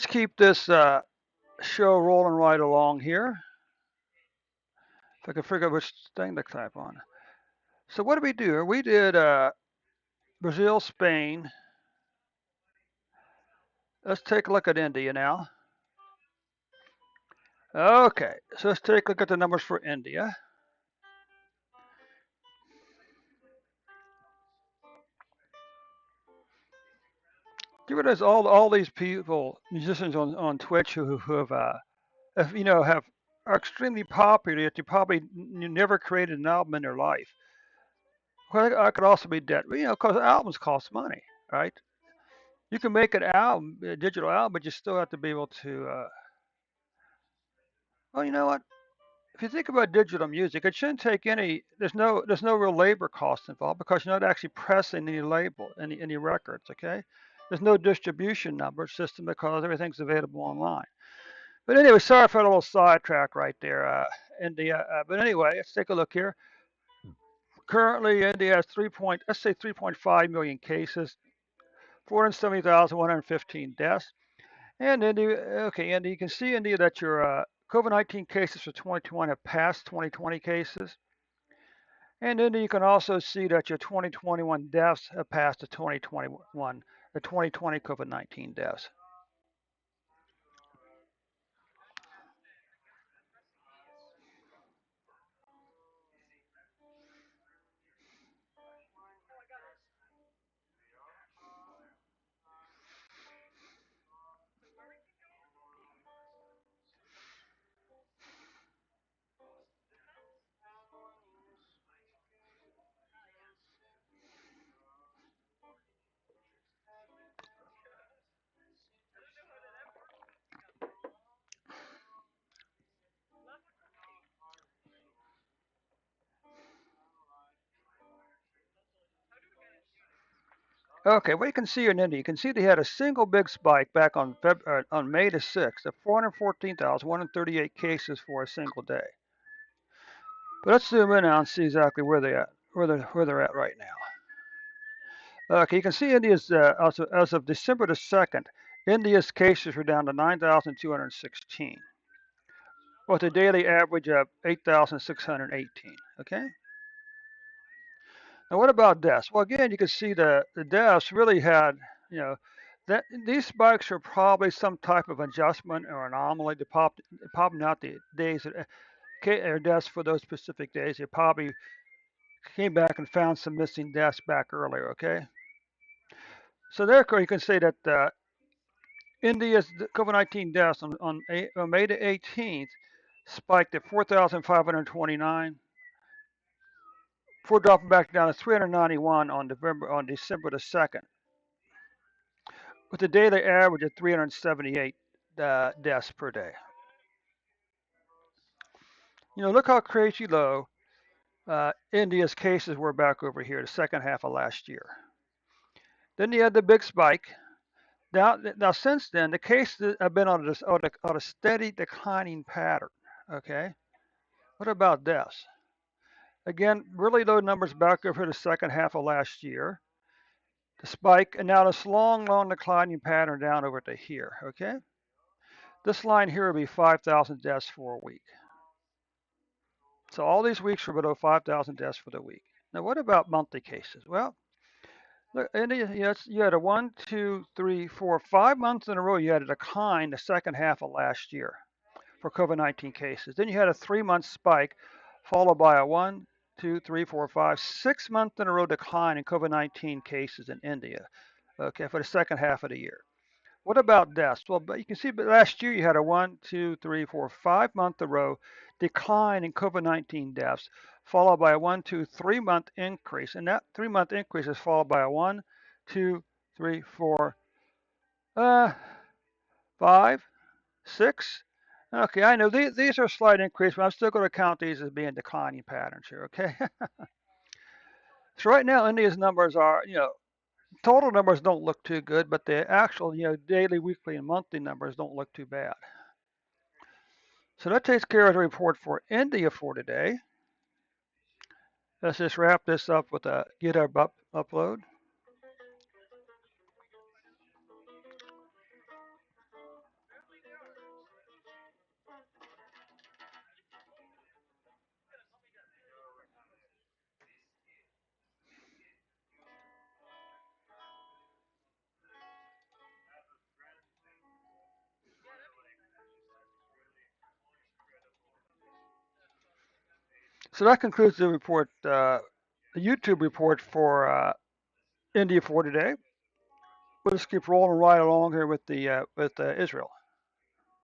Let's keep this show rolling right along here. If I can figure out which thing to type on. So what did we do? We did Brazil, Spain. Let's take a look at India now. Okay, so let's take a look at the numbers for India. You realize all these people, musicians on Twitch who have are extremely popular, yet they probably never created an album in their life. Well, I could also be dead, because albums cost money, right? You can make an album, a digital album, but you still have to be able to. Well, you know what? If you think about digital music, it shouldn't take any. There's no real labor cost involved because you're not actually pressing any label, any records. Okay, there's no distribution number system because everything's available online. But anyway, sorry for a little sidetrack right there, India. But anyway, let's take a look here. Currently, India has let's say 3.5 million cases, 470,115 deaths. And India, okay, Andy, you can see India that your COVID-19 cases for 2021 have passed 2020 cases. And India, you can also see that your 2021 deaths have passed the 2020 COVID-19 deaths. Okay, what you can see in India, you can see they had a single big spike back on May the 6th of 414,138 cases for a single day. But let's zoom in now and see exactly where they're at right now. Okay, you can see India's as of December the 2nd, India's cases were down to 9,216, with a daily average of 8,618. Okay. Now, what about deaths? Well, again, you can see the deaths really had, you know, that these spikes are probably some type of adjustment or anomaly. Popping out the days or deaths for those specific days. They probably came back and found some missing deaths back earlier. Okay. So therefore, you can say that India's COVID-19 deaths on May the 18th spiked at 4,529, before dropping back down to 391 on December the 2nd, with a daily average of 378 deaths per day. Look how crazy low India's cases were back over here the second half of last year. Then you had the big spike. Now since then, the cases have been on a steady declining pattern. Okay. What about deaths? Again, really low numbers back over the second half of last year. The spike, and now this long, long declining pattern down over to here, okay? This line here would be 5,000 deaths for a week. So all these weeks were below 5,000 deaths for the week. Now, what about monthly cases? Well, look, India, you had a 1, 2, 3, 4, 5 months in a row. You had a decline the second half of last year for COVID-19 cases. Then you had a 3-month spike, followed by a 1, 2, 3, 4, 5, 6 month in a row decline in COVID-19 cases in India. Okay, for the second half of the year. What about deaths? Well, but you can see, but last year you had a 1, 2, 3, 4, 5 month in a row decline in COVID-19 deaths, followed by a 1, 2, 3 month increase, and that 3 month increase is followed by a 1, 2, 3, 4, 5, 6. Okay, I know these are a slight increase, but I'm still going to count these as being declining patterns here. Okay. So right now, India's numbers are, total numbers don't look too good, but the actual, daily, weekly, and monthly numbers don't look too bad. So that takes care of the report for India for today. Let's just wrap this up with a GitHub upload. So that concludes the report, the YouTube report for India for today. We'll just keep rolling right along here with Israel.